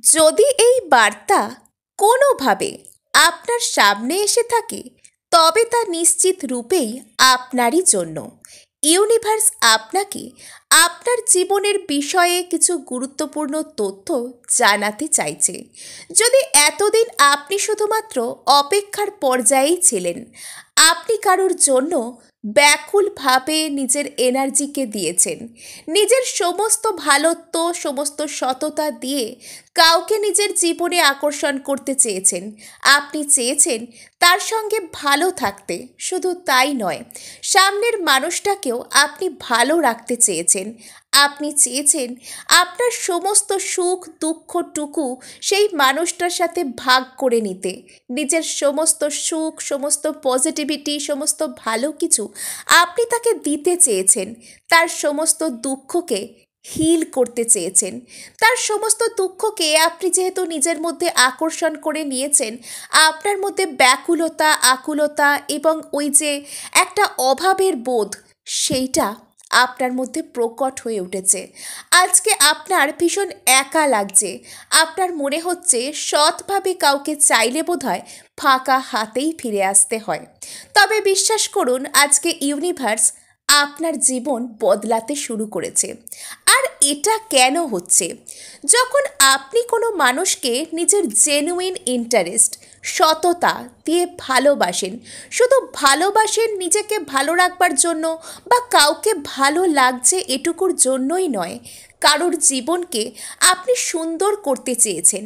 যদি এই বার্তা কোনোভাবে আপনার সামনে এসে থাকে, তবে তা নিশ্চিত রূপেই আপনারই জন্য। ইউনিভার্স আপনাকে আপনার জীবনের বিষয়ে কিছু গুরুত্বপূর্ণ তথ্য জানাতে চাইছে। যদি এতদিন আপনি শুধুমাত্র অপেক্ষার পর্যায়েই ছিলেন, আপনি কারোর জন্য ব্যাকুলভাবে নিজের এনার্জিকে দিয়েছেন, নিজের সমস্ত ভালোত্ব, সমস্ত সততা দিয়ে কাউকে নিজের জীবনে আকর্ষণ করতে চেয়েছেন, আপনি চেয়েছেন তার সঙ্গে ভালো থাকতে, শুধু তাই নয়, সামনের মানুষটাকেও আপনি ভালো রাখতে চেয়েছেন। আপনি চেয়েছেন আপনার সমস্ত সুখ দুঃখটুকু সেই মানুষটার সাথে ভাগ করে নিতে, নিজের সমস্ত সুখ, সমস্ত পজিটিভিটি, সমস্ত ভালো কিছু আপনি তাকে দিতে চেয়েছেন। তার সমস্ত দুঃখকে হিল করতে চেয়েছেন। তার সমস্ত দুঃখকে আপনি যেহেতু নিজের মধ্যে আকর্ষণ করে নিয়েছেন, আপনার মধ্যে ব্যাকুলতা, আকুলতা এবং ওই যে একটা অভাবের বোধ, সেইটা আপনার মধ্যে প্রকট হয়ে উঠেছে। আজকে আপনার ভীষণ একা লাগছে। আপনার মনে হচ্ছে সৎভাবে কাউকে চাইলে বোধহয় ফাঁকা হাতেই ফিরে আসতে হয়। তবে বিশ্বাস করুন, আজকে ইউনিভার্স আপনার জীবন বদলাতে শুরু করেছে। আর এটা কেন হচ্ছে? যখন আপনি কোনো মানুষকে নিজের জেনুইন ইন্টারেস্ট, সততা দিয়ে ভালোবাসেন, শুধু ভালোবাসেন নিজেকে ভালো রাখবার জন্য বা কাউকে ভালো লাগছে এটুকুর জন্যই নয়, কারোর জীবনকে আপনি সুন্দর করতে চেয়েছেন।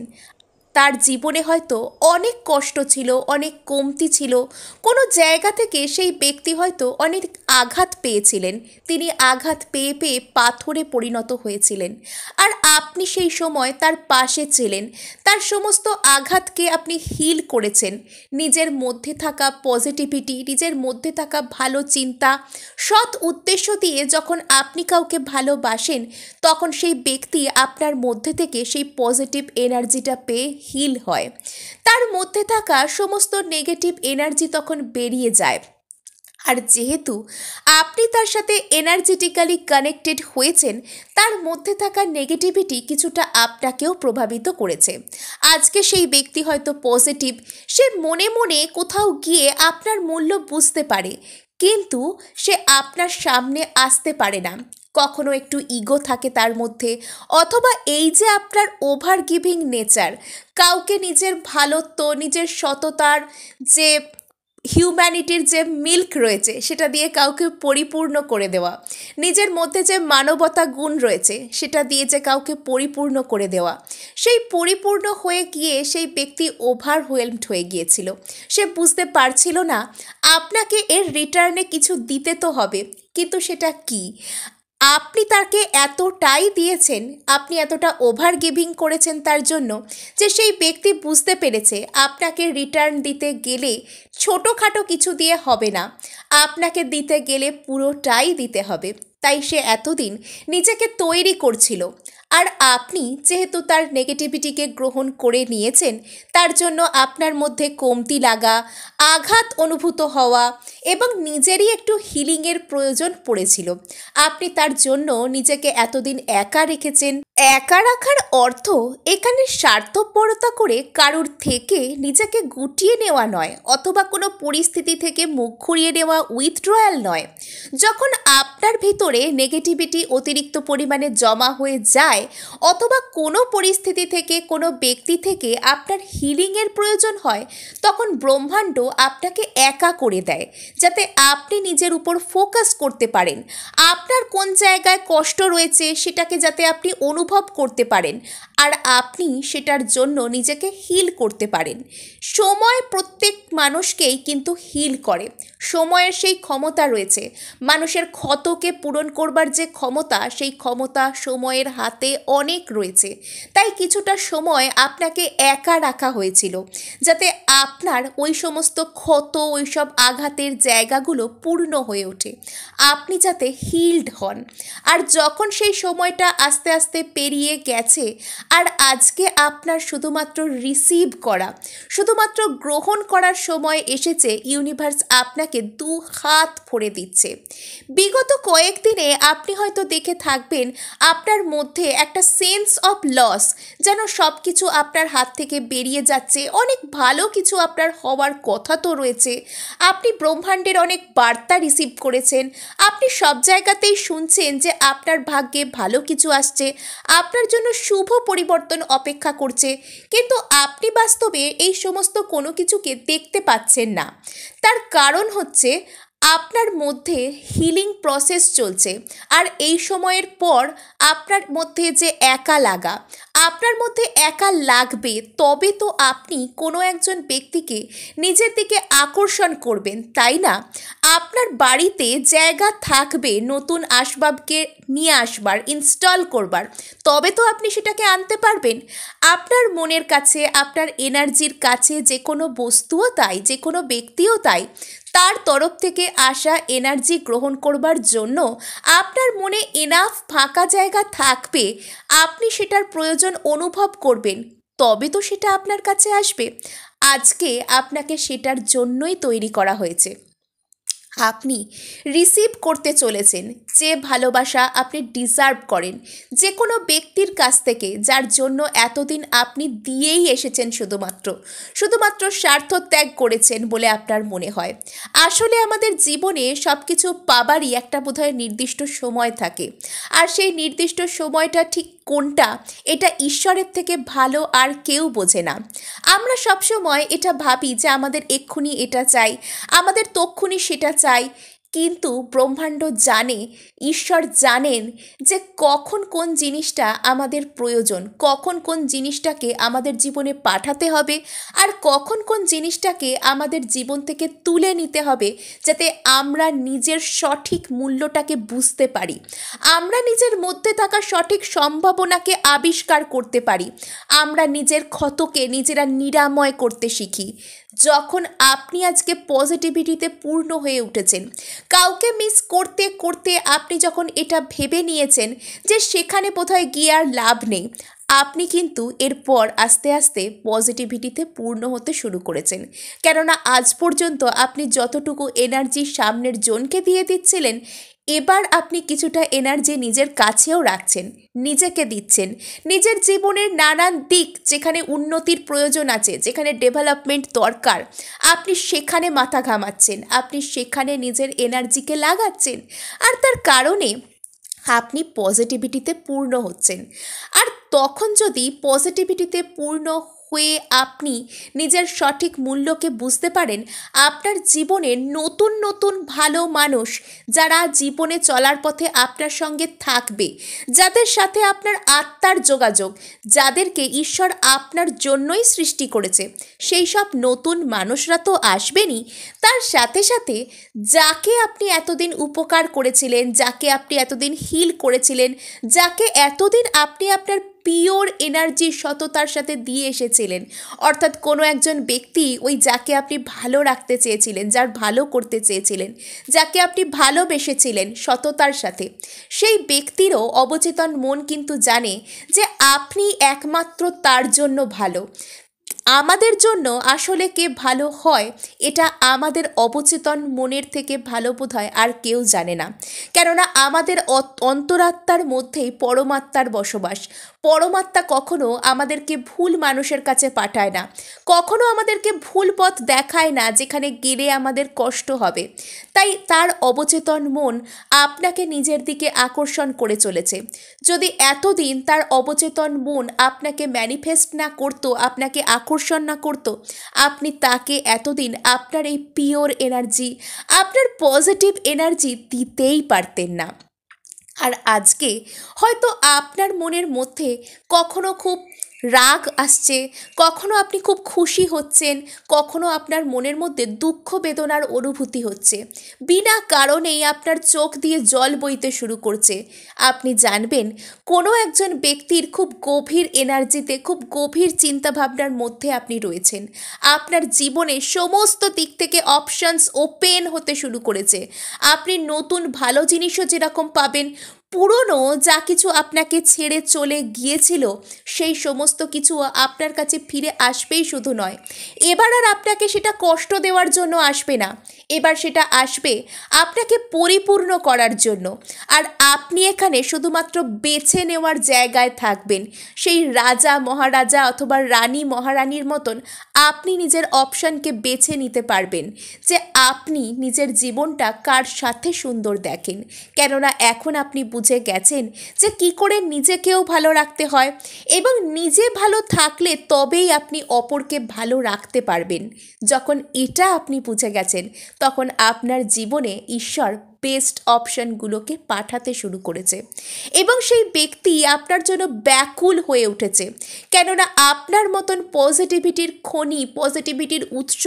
তার জীবনে হয়তো অনেক কষ্ট ছিল, অনেক কমতি ছিল, কোনো জায়গা থেকে সেই ব্যক্তি হয়তো অনেক আঘাত পেয়েছিলেন, তিনি আঘাত পেয়ে পেয়ে পাথরে পরিণত হয়েছিলেন। আর আপনি সেই সময় তার পাশে ছিলেন, তার সমস্ত আঘাতকে আপনি হিল করেছেন। নিজের মধ্যে থাকা পজিটিভিটি, নিজের মধ্যে থাকা ভালো চিন্তা, সৎ উদ্দেশ্য দিয়ে যখন আপনি কাউকে ভালোবাসেন, তখন সেই ব্যক্তি আপনার মধ্যে থেকে সেই পজিটিভ এনার্জিটা পেয়ে হিল হয়। তার মধ্যে থাকা সমস্ত নেগেটিভ এনার্জি তখন বেরিয়ে যায়। আর যেহেতু আপনি তার সাথে এনার্জেটিক্যালি কানেক্টেড হয়েছেন, তার মধ্যে থাকা নেগেটিভিটি কিছুটা আপনাকেও প্রভাবিত করেছে। আজকে সেই ব্যক্তি হয়তো পজিটিভ, সে মনে মনে কোথাও গিয়ে আপনার মূল্য বুঝতে পারে, কিন্তু সে আপনার সামনে আসতে পারে না। কখনো একটু ইগো থাকে তার মধ্যে, অথবা এই যে আপনার ওভার গিভিং নেচার, কাউকে নিজের ভালোত্ব, নিজের সততার যে হিউম্যানিটির যে মিল্ক রয়েছে সেটা দিয়ে কাউকে পরিপূর্ণ করে দেওয়া, নিজের মধ্যে যে মানবতা গুণ রয়েছে সেটা দিয়ে যে কাউকে পরিপূর্ণ করে দেওয়া, সেই পরিপূর্ণ হয়ে গিয়ে সেই ব্যক্তি ওভারওয়েলমড হয়ে গিয়েছিল। সে বুঝতে পারছিল না আপনাকে এর রিটার্নে কিছু দিতে তো হবে, কিন্তু সেটা কি। আপনি তাকে এতটাই দিয়েছেন, আপনি এতটা ওভার গিভিং করেছেন তার জন্য, যে সেই ব্যক্তি বুঝতে পেরেছে আপনাকে রিটার্ন দিতে গেলে ছোটোখাটো কিছু দিয়ে হবে না, আপনাকে দিতে গেলে পুরোটাই দিতে হবে। তাই সে এতদিন নিজেকে তৈরি করছিল। আর আপনি যেহেতু তার নেগেটিভিটিকে গ্রহণ করে নিয়েছেন, তার জন্য আপনার মধ্যে কমতি লাগা, আঘাত অনুভূত হওয়া এবং নিজেরই একটু হিলিংয়ের প্রয়োজন পড়েছিল। আপনি তার জন্য নিজেকে এতদিন একা রেখেছেন। একা রাখার অর্থ এখানে স্বার্থপরতা করে কারুর থেকে নিজেকে গুটিয়ে নেওয়া নয়, অথবা কোনো পরিস্থিতি থেকে মুখ ঘুরিয়ে নেওয়া, উইথড্রয়াল নয়। যখন আপনার ভিতরে নেগেটিভিটি অতিরিক্ত পরিমাণে জমা হয়ে যায়, অথবা কোনো পরিস্থিতি থেকে, কোনো ব্যক্তি থেকে আপনার হিলিংয়ের প্রয়োজন হয়, তখন ব্রহ্মাণ্ড আপনাকে একা করে দেয়, যাতে আপনি নিজের উপর ফোকাস করতে পারেন। আপনার কোন জায়গায় কষ্ট রয়েছে সেটাকে যাতে আপনি অনুভব করতে পারেন, আর আপনি সেটার জন্য নিজেকে হিল করতে পারেন। সময় প্রত্যেক মানুষকেই কিন্তু হিল করে। সময়ের সেই ক্ষমতা রয়েছে, মানুষের ক্ষতকে পূরণ করবার যে ক্ষমতা, সেই ক্ষমতা সময়ের হাতে অনেক রয়েছে। তাই কিছুটা সময় আপনাকে একা রাখা হয়েছিল, যাতে আপনার ওই সমস্ত ক্ষত, ওই সব আঘাতের জায়গাগুলো পূর্ণ হয়ে ওঠে, আপনি যাতে হিলড হন। আর যখন সেই সময়টা আস্তে আস্তে পেরিয়ে গেছে, আর আজকে আপনার শুধুমাত্র রিসিভ করা, শুধুমাত্র গ্রহণ করার সময় এসেছে। ইউনিভার্স আপনাকে দু হাত ভরে দিচ্ছে। বিগত কয়েকদিনে আপনি হয়তো দেখে থাকবেন আপনার মধ্যে একটা সেন্স অফ লস, যেন সব কিছু আপনার হাত থেকে বেরিয়ে যাচ্ছে। অনেক ভালো কিছু আপনার হওয়ার কথা তো রয়েছে, আপনি ব্রহ্মাণ্ডের অনেক বার্তা রিসিভ করেছেন, আপনি সব জায়গাতেই শুনছেন যে আপনার ভাগ্যে ভালো কিছু আসছে, আপনার জন্য শুভ পরিবর্তন অপেক্ষা করছে, কিন্তু আপনি বাস্তবে এই সমস্ত কোনো কিছুকে দেখতে পাচ্ছেন না। তার কারণ হচ্ছে আপনার মধ্যে হিলিং প্রসেস চলছে। আর এই সময়ের পর আপনার মধ্যে যে একা লাগা, আপনার মধ্যে একা লাগবে, তবে তো আপনি কোনো একজন ব্যক্তিকে নিজের দিকে আকর্ষণ করবেন, তাই না? আপনার বাড়িতে জায়গা থাকবে নতুন আসবাবকে নিয়ে আসবার, ইনস্টল করবার, তবে তো আপনি সেটাকে আনতে পারবেন। আপনার মনের কাছে, আপনার এনার্জির কাছে যে কোনো বস্তুও তাই, যে কোনো ব্যক্তিও তাই, তার তরফ থেকে আসা এনার্জি গ্রহণ করবার জন্য আপনার মনে এনাফ ফাঁকা জায়গা থাকবে, আপনি সেটার প্রয়োজন অনুভব করবেন, তবে তো সেটা আপনার কাছে আসবে। আজকে আপনাকে সেটার জন্যই তৈরি করা হয়েছে। আপনি রিসিভ করতে চলেছেন যে ভালোবাসা আপনি ডিজার্ভ করেন, যে কোনো ব্যক্তির কাছ থেকে, যার জন্য এতদিন আপনি দিয়েই এসেছেন, শুধুমাত্র শুধুমাত্র স্বার্থ ত্যাগ করেছেন বলে আপনার মনে হয়। আসলে আমাদের জীবনে সব কিছু পাবারই একটা বোধহয় নির্দিষ্ট সময় থাকে, আর সেই নির্দিষ্ট সময়টা ঠিক কোনটা, এটা ঈশ্বরের থেকে ভালো আর কেউ বোঝে না। আমরা সবসময় এটা ভাবি যে আমাদের এক্ষুনি এটা চাই, আমাদের তক্ষুনি সেটা চাই, কিন্তু ব্রহ্মাণ্ড জানে, ঈশ্বর জানেন যে কখন কোন জিনিসটা আমাদের প্রয়োজন, কখন কোন জিনিসটাকে আমাদের জীবনে পাঠাতে হবে, আর কখন কোন জিনিসটাকে আমাদের জীবন থেকে তুলে নিতে হবে, যাতে আমরা নিজের সঠিক মূল্যটাকে বুঝতে পারি, আমরা নিজের মধ্যে থাকা সঠিক সম্ভাবনাকে আবিষ্কার করতে পারি, আমরা নিজের ক্ষতকে নিজেরা নিরাময় করতে শিখি। যখন আপনি আজকে পজিটিভিটিতে পূর্ণ হয়ে উঠেছেন, কাউকে মিস করতে করতে আপনি যখন এটা ভেবে নিয়েছেন যে সেখানে বোধহয় গিয়ে আর লাভ নেই, আপনি কিন্তু এরপর আস্তে আস্তে পজিটিভিটিতে পূর্ণ হতে শুরু করেছেন। কেননা আজ পর্যন্ত আপনি যতটুকু এনার্জি সামনের জনকে দিয়ে দিচ্ছিলেন, এবার আপনি কিছুটা এনার্জি নিজের কাছেও রাখছেন, নিজেকে দিচ্ছেন। নিজের জীবনের নানান দিক যেখানে উন্নতির প্রয়োজন আছে, যেখানে ডেভেলপমেন্ট দরকার, আপনি সেখানে মাথা ঘামাচ্ছেন, আপনি সেখানে নিজের এনার্জিকে লাগাচ্ছেন, আর তার কারণে আপনি পজিটিভিটিতে পূর্ণ হচ্ছেন। আর তখন যদি পজিটিভিটিতে পূর্ণ হয়ে আপনি নিজের সঠিক মূল্যকে বুঝতে পারেন, আপনার জীবনে নতুন নতুন ভালো মানুষ, যারা জীবনে চলার পথে আপনার সঙ্গে থাকবে, যাদের সাথে আপনার আত্মার যোগাযোগ, যাদেরকে ঈশ্বর আপনার জন্যই সৃষ্টি করেছে, সেই সব নতুন মানুষরা তো আসবেনই। তার সাথে সাথে যাকে আপনি এতদিন উপকার করেছিলেন, যাকে আপনি এতদিন হিল করেছিলেন, যাকে এতদিন আপনি আপনার পিওর এনার্জি সততার সাথে দিয়ে এসেছিলেন, অর্থাৎ কোনো একজন ব্যক্তি, ওই যাকে আপনি ভালো রাখতে চেয়েছিলেন, যার ভালো করতে চেয়েছিলেন, যাকে আপনি ভালোবেসেছিলেন সততার সাথে, সেই ব্যক্তিরও অবচেতন মন কিন্তু জানে যে আপনি একমাত্র তার জন্য ভালো। আমাদের জন্য আসলে কে ভালো হয়, এটা আমাদের অবচেতন মনের থেকে ভালো বোধ হয় আর কেউ জানে না। কেননা আমাদের অন্তরাত্মার মধ্যেই পরমাত্মার বসবাস। পরমাত্মা কখনো আমাদেরকে ভুল মানুষের কাছে পাঠায় না, কখনো আমাদেরকে ভুল পথ দেখায় না যেখানে গেলে আমাদের কষ্ট হবে। তাই তার অবচেতন মন আপনাকে নিজের দিকে আকর্ষণ করে চলেছে। যদি এতদিন তার অবচেতন মন আপনাকে ম্যানিফেস্ট না করতো, আপনাকে আকর্ষণ না করতো, আপনি তাকে এতদিন আপনার এই পিওর এনার্জি, আপনার পজিটিভ এনার্জি দিতেই পারতেন না। আর আজকে হয়তো আপনার মনের মধ্যে কখনো খুব রাগ আসছে, কখনো আপনি খুব খুশি হচ্ছেন, কখনো আপনার মনের মধ্যে দুঃখ বেদনার অনুভূতি হচ্ছে, বিনা কারণেই আপনার চোখ দিয়ে জল বইতে শুরু করছে। আপনি জানবেন কোনো একজন ব্যক্তির খুব গভীর এনার্জিতে, খুব গভীর চিন্তাভাবনার মধ্যে আপনি রয়েছেন। আপনার জীবনে সমস্ত দিক থেকে অপশনস ওপেন হতে শুরু করেছে। আপনি নতুন ভালো জিনিসও যেরকম পাবেন, পুরনো যা কিছু আপনাকে ছেড়ে চলে গিয়েছিল সেই সমস্ত কিছু আপনার কাছে ফিরে আসবেই শুধু নয়, এবার আর আপনাকে সেটা কষ্ট দেওয়ার জন্য আসবে না, এবার সেটা আসবে আপনাকে পরিপূর্ণ করার জন্য। আর আপনি এখানে শুধুমাত্র বেছে নেওয়ার জায়গায় থাকবেন, সেই রাজা মহারাজা অথবা রানী মহারানীর মতন আপনি নিজের অপশানকে বেছে নিতে পারবেন যে আপনি নিজের জীবনটা কার সাথে সুন্দর দেখেন। কেননা এখন আপনি বুঝে গেছেন যে কি করে নিজেকেও ভালো রাখতে হয়, এবং নিজে ভালো থাকলে তবেই আপনি অপরকে ভালো রাখতে পারবেন। যখন এটা আপনি বুঝে গেছেন, তখন আপনার জীবনে ঈশ্বর বেস্ট অপশানগুলোকে পাঠাতে শুরু করেছে, এবং সেই ব্যক্তি আপনার জন্য ব্যাকুল হয়ে উঠেছে। কেননা আপনার মতন পজিটিভিটির খনি, পজিটিভিটির উৎস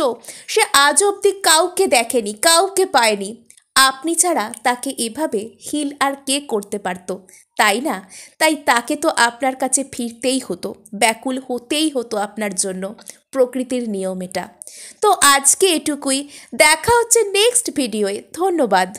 সে আজ অবধি কাউকে দেখেনি, কাউকে পায়নি। আপনি ছাড়া তাকে এভাবে হিল আর কে করতে পারত, তাই না? তাই তাকে তো আপনার কাছে ফিরতেই হতো, ব্যাকুল হতেই হতো আপনার জন্য। প্রকৃতির নিয়ম এটা। তো আজকে এটুকুই, দেখা হচ্ছে নেক্সট ভিডিওয়ে। ধন্যবাদ।